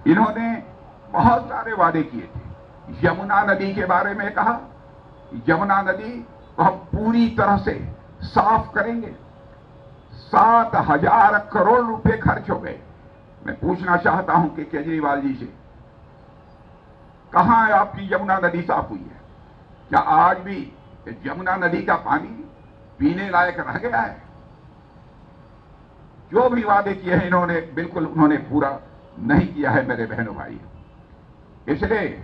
इन्होंने बहुत सारे वादे किए थे। यमुना नदी के बारे में कहा, यमुना नदी को हम पूरी तरह से साफ करेंगे। 7,000 करोड़ रुपए खर्च हो गए। मैं पूछना चाहता हूं कि केजरीवाल जी से, कहां है आपकी यमुना नदी साफ हुई है? क्या आज भी यमुना नदी का पानी पीने लायक रह गया है? जो भी वादे किए हैं इन्होंने बिल्कुल उन्होंने पूरा नहीं किया है मेरे बहनों भाई। इसलिए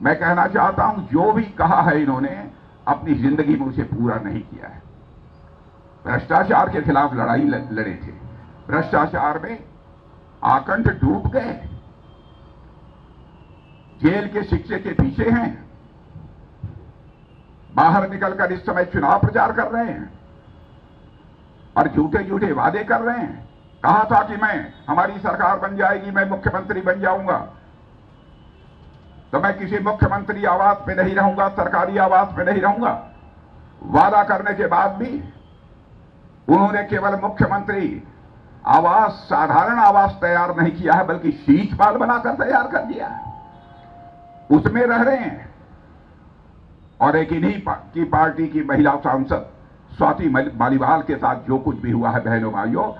मैं कहना चाहता हूं, जो भी कहा है इन्होंने अपनी जिंदगी में उसे पूरा नहीं किया है। भ्रष्टाचार के खिलाफ लड़ाई लड़े थे, भ्रष्टाचार में आकंठ डूब गए, जेल के शिक्षे के पीछे हैं, बाहर निकलकर इस समय चुनाव प्रचार कर रहे हैं और झूठे झूठे वादे कर रहे हैं। कहा था कि हमारी सरकार बन जाएगी, मैं मुख्यमंत्री बन जाऊंगा, तो मैं किसी मुख्यमंत्री आवास में नहीं रहूंगा, सरकारी आवास में नहीं रहूंगा। वादा करने के बाद भी उन्होंने केवल मुख्यमंत्री आवास, साधारण आवास तैयार नहीं किया है, बल्कि शीश पाल बनाकर तैयार कर दिया है। उसमें रह रहे हैं। और एक इन्हीं की पार्टी की महिला सांसद स्वाति मालीवाल के साथ जो कुछ भी हुआ है बहनों भाइयों,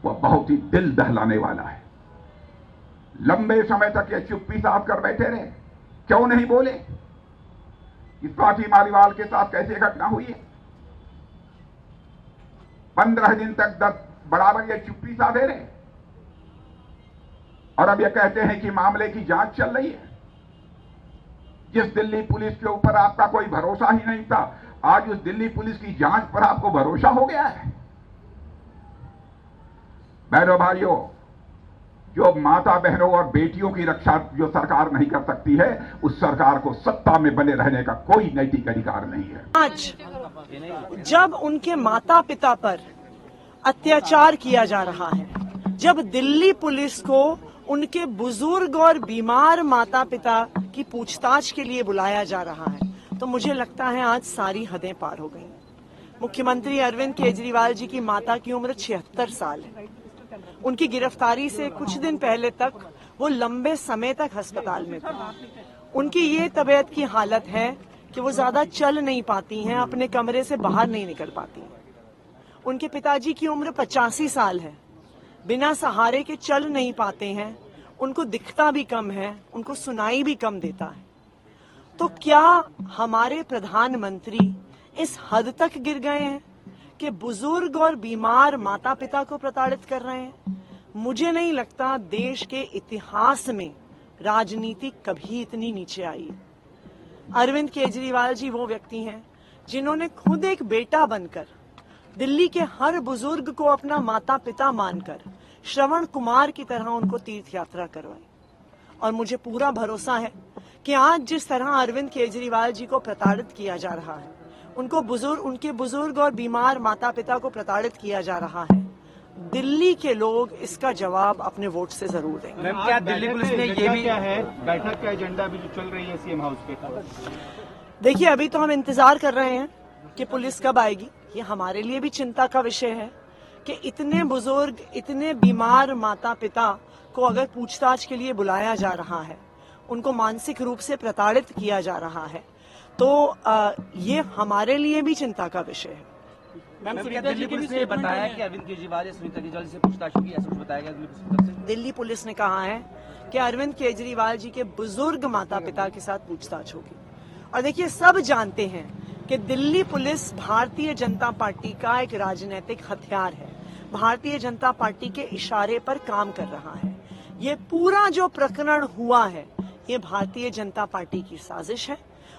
वह बहुत ही दिल दहलाने वाला है। लंबे समय तक ये चुप्पी साध कर बैठे रहे, क्यों नहीं बोले कि स्वाति मालीवाल के साथ कैसे घटना हुई है? 15 दिन तक बराबर ये चुप्पी साधे रहे और अब ये कहते हैं कि मामले की जांच चल रही है। जिस दिल्ली पुलिस के ऊपर आपका कोई भरोसा ही नहीं था, आज उस दिल्ली पुलिस की जांच पर आपको भरोसा हो गया है। बहनों भाइयों, जो माता बहनों और बेटियों की रक्षा जो सरकार नहीं कर सकती है, उस सरकार को सत्ता में बने रहने का कोई नैतिक अधिकार नहीं है। आज जब उनके माता पिता पर अत्याचार किया जा रहा है, जब दिल्ली पुलिस को उनके बुजुर्ग और बीमार माता पिता की पूछताछ के लिए बुलाया जा रहा है, तो मुझे लगता है आज सारी हदें पार हो गई। मुख्यमंत्री अरविंद केजरीवाल जी की माता की उम्र 76 साल है। उनकी गिरफ्तारी से कुछ दिन पहले तक वो लंबे समय तक अस्पताल में थी। उनकी ये तबीयत की हालत है कि वो ज्यादा चल नहीं पाती हैं, अपने कमरे से बाहर नहीं निकल पाती हैं। उनके पिताजी की उम्र 85 साल है, बिना सहारे के चल नहीं पाते हैं, उनको दिखता भी कम है, उनको सुनाई भी कम देता है। तो क्या हमारे प्रधानमंत्री इस हद तक गिर गए हैं कि बुजुर्ग और बीमार माता पिता को प्रताड़ित कर रहे हैं? मुझे नहीं लगता देश के इतिहास में राजनीति कभी इतनी नीचे आई। अरविंद केजरीवाल जी वो व्यक्ति हैं जिन्होंने खुद एक बेटा बनकर दिल्ली के हर बुजुर्ग को अपना माता पिता मानकर श्रवण कुमार की तरह उनको तीर्थ यात्रा करवाई। और मुझे पूरा भरोसा है कि आज जिस तरह अरविंद केजरीवाल जी को प्रताड़ित किया जा रहा है, उनके बुजुर्ग और बीमार माता पिता को प्रताड़ित किया जा रहा है, दिल्ली के लोग इसका जवाब अपने वोट से जरूर देंगे। मैम, क्या दिल्ली पुलिस ने ये भी क्या है, बैठक का एजेंडा अभी जो चल रही है सीएम हाउस पे? देखिए, अभी तो हम इंतजार कर रहे हैं कि पुलिस कब आएगी। ये हमारे लिए भी चिंता का विषय है कि इतने बुजुर्ग, इतने बीमार माता पिता को अगर पूछताछ के लिए बुलाया जा रहा है, उनको मानसिक रूप से प्रताड़ित किया जा रहा है, तो ये हमारे लिए भी चिंता का विषय है। मैम, दिल्ली पुलिस ने बताया कि अरविंद केजरीवाल सुनीता केजरीवाल से पूछताछ होगी, ऐसा कुछ बताया गया दिल्ली पुलिस की तरफ से? दिल्ली पुलिस ने कहा है कि अरविंद केजरीवाल जी के बुजुर्ग माता पिता के साथ पूछताछ होगी। और देखिए, सब जानते हैं कि दिल्ली पुलिस भारतीय जनता पार्टी का एक राजनीतिक हथियार है, भारतीय जनता पार्टी के इशारे पर काम कर रहा है। ये पूरा जो प्रकरण हुआ है, ये भारतीय जनता पार्टी की साजिश है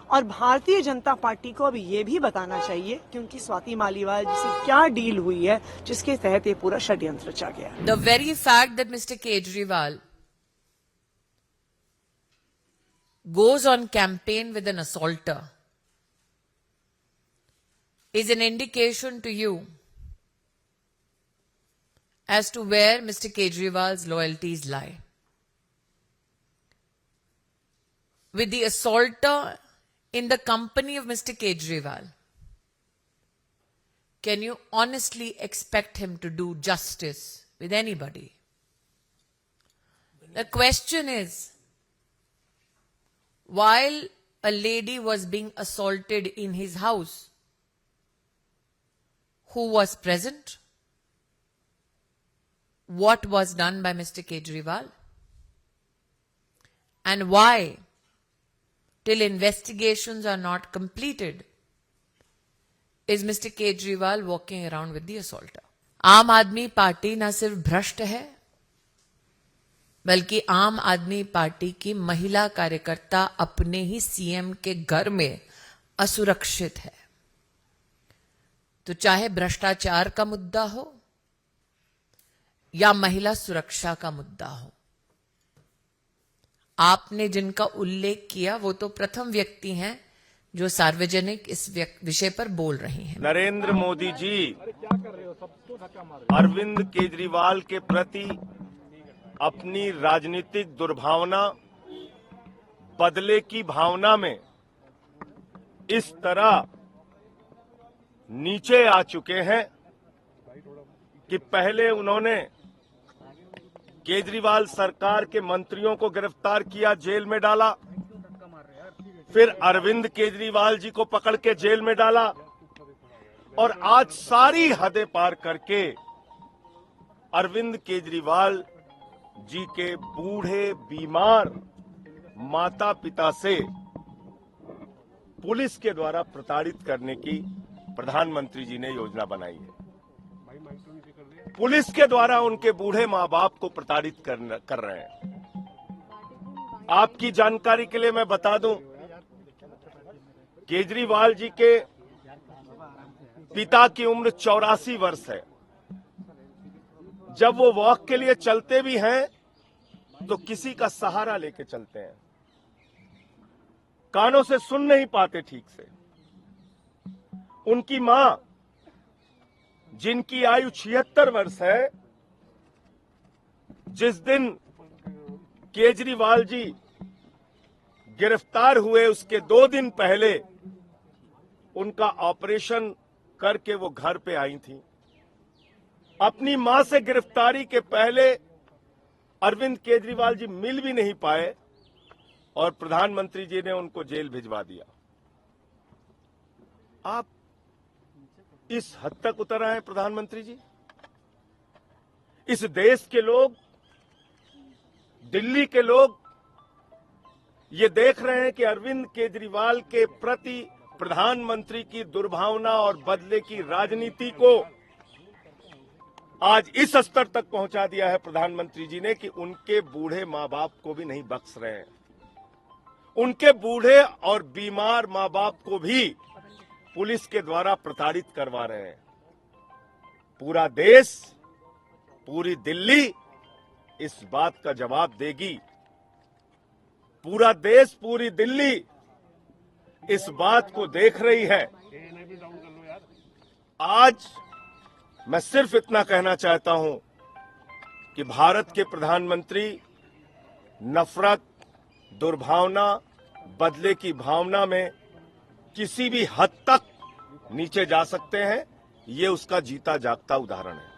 और भारतीय जनता पार्टी को अब ये भी बताना चाहिए कि उनकी स्वाति मालीवाल जी से क्या डील हुई है जिसके तहत ये पूरा षड्यंत्र रचा गया। The very fact that Mr. Kejriwal goes on campaign with an assaulter is an indication to you as to where Mr. Kejriwal's loyalties lie. With the assaulter in the company of Mr. Kejriwal, can you honestly expect him to do justice with anybody? The question is, while a lady was being assaulted in his house, who was present? What was done by Mr. Kejriwal? And why, till investigations are not completed, is Mr. Kejriwal walking around with the assaulter? आम आदमी party न सिर्फ भ्रष्ट है, बल्कि आम आदमी party की महिला कार्यकर्ता अपने ही सीएम के घर में असुरक्षित है। तो चाहे भ्रष्टाचार का मुद्दा हो या महिला सुरक्षा का मुद्दा हो, आपने जिनका उल्लेख किया वो तो प्रथम व्यक्ति हैं जो सार्वजनिक इस विषय पर बोल रही हैं। नरेंद्र मोदी जी अरविंद केजरीवाल के प्रति अपनी राजनीतिक दुर्भावना, बदले की भावना में इस तरह नीचे आ चुके हैं कि पहले उन्होंने केजरीवाल सरकार के मंत्रियों को गिरफ्तार किया, जेल में डाला, फिर अरविंद केजरीवाल जी को पकड़ के जेल में डाला और आज सारी हदें पार करके अरविंद केजरीवाल जी के बूढ़े बीमार माता पिता से पुलिस के द्वारा प्रताड़ित करने की प्रधानमंत्री जी ने योजना बनाई है। पुलिस के द्वारा उनके बूढ़े मां बाप को प्रताड़ित कर रहे हैं। आपकी जानकारी के लिए मैं बता दूं, केजरीवाल जी के पिता की उम्र 84 वर्ष है। जब वो वॉक के लिए चलते भी हैं तो किसी का सहारा लेके चलते हैं, कानों से सुन नहीं पाते ठीक से। उनकी मां, जिनकी आयु 76 वर्ष है, जिस दिन केजरीवाल जी गिरफ्तार हुए उसके 2 दिन पहले उनका ऑपरेशन करके वो घर पे आई थी। अपनी मां से गिरफ्तारी के पहले अरविंद केजरीवाल जी मिल भी नहीं पाए और प्रधानमंत्री जी ने उनको जेल भिजवा दिया। आप इस हद तक उतर आए प्रधानमंत्री जी? इस देश के लोग, दिल्ली के लोग ये देख रहे हैं कि अरविंद केजरीवाल के प्रति प्रधानमंत्री की दुर्भावना और बदले की राजनीति को आज इस स्तर तक पहुंचा दिया है प्रधानमंत्री जी ने कि उनके बूढ़े मां बाप को भी नहीं बख्श रहे हैं। उनके बूढ़े और बीमार मां बाप को भी पुलिस के द्वारा प्रताड़ित करवा रहे हैं। पूरा देश, पूरी दिल्ली इस बात का जवाब देगी। पूरा देश, पूरी दिल्ली इस बात को देख रही है। आज मैं सिर्फ इतना कहना चाहता हूं कि भारत के प्रधानमंत्री नफरत, दुर्भावना, बदले की भावना में किसी भी हद तक नीचे जा सकते हैं। ये उसका जीता जागता उदाहरण है।